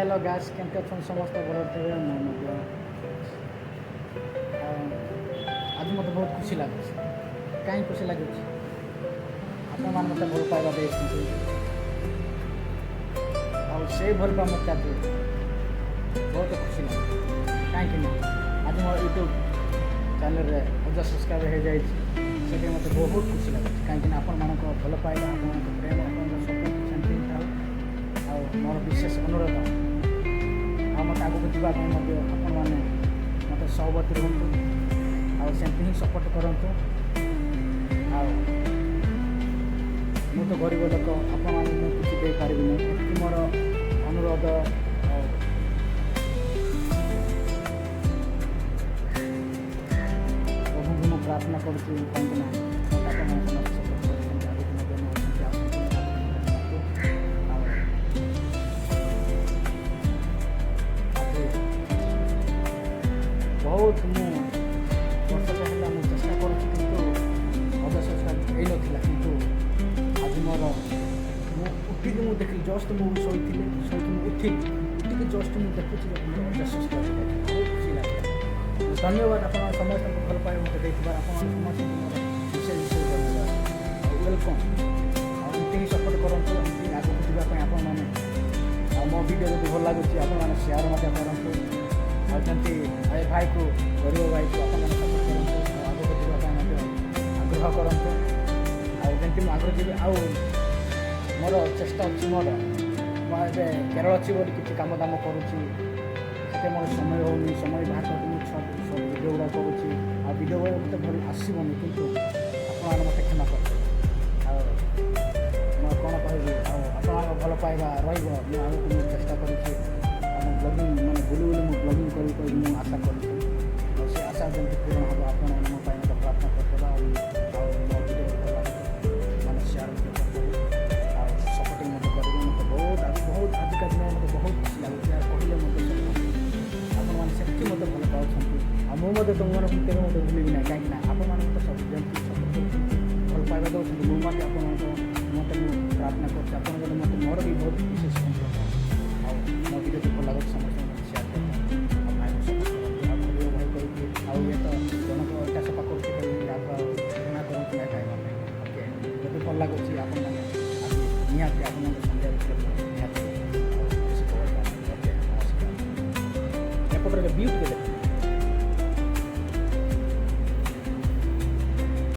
hello guys केमती अच्छा समस्त भल थे आज मत बहुत खुशी लगे कहीं खुशी लगे आपण मान मत भल पाइबा देते से भल पा मत बहुत खुशी लगे कहीं आज मोर यूट्यूब चैनल रे 1000 सब्सक्राइबर हो जाए मत बहुत खुशी लगे कहीं आपण मान भल पाइबा आप प्रेम आप सपोर्ट सेमती था मोर विशेष अनुरोध मत आगे जावाई आपण मैंने मत सहवर्ती रुहतु आमती ही सपोर्ट करूँ मु तो गरीब लोक आपण मैंने किसी दे पारि नहीं मोर अनुरोध प्रभु को प्रार्थना करुँ कहीं बहुत मु वर्ष है चेष्टा करुँ कि 1000 सब्सक्राइब हो ना कि आज मोर उठिक मुझे देखिए जस्ट मुझे शोती उठिक जस्ट मुझे देखुची 1000 सब्सक्राइब बहुत खुशी लगे धन्यवाद आप समस्त भल पाए मत देखा आप समस्त विशेष विशेष धन्यवाद वेलकम एमती ही सपोर्ट करूँ एमती आगे जावाई आप मो वीडियो जो भल लगुच आप सेयार करूँ आमती ए भाई को गरीब भाई को आप सपोर्ट करूँ आगे जावाई आग्रह करूँ आमती आगे जी मोर चेष्टा अच्छी मोर मुझे केरल अच्छी बोली किसी कम दाम करुँचे मोर समय होनी समय बाहर करके सब भिडियो गुड़ा करुँची भिडियो गुड़ा मत भल आसबनी कि आप मत क्षमा कर कौन कह आप भल पाइबा रुझे चेष्टा करुँची ब्लॉगिंग मैंने बुली बुली मुझे ब्लॉगिंग कर आशा करुँची से आशा जमी पूर्ण हम आप मत प्रार्थना करते मो भिडियो मैंने सेयार सपोर्टिंग मत करेंगे मत बहुत आजिका दिन मत बहुत खुशी लगे कहले मत आपकी मत भल पाँच मुझे तुम केवे मत भूल ना कहीं आप सब जमी सपोर्ट भल पाइबा दौर मुझे आप मत प्रार्थना कर मत मोर भी बहुत विशेष मो भिडियो भल लगे समस्त सेयार करते भाई सपोर्ट करते भाई कह ये तो जनक इटा सफा करना करूँ ना खाइबा ओके जब भल लगुच आप निहती आप संध्या निहती एपटे ब्यूटी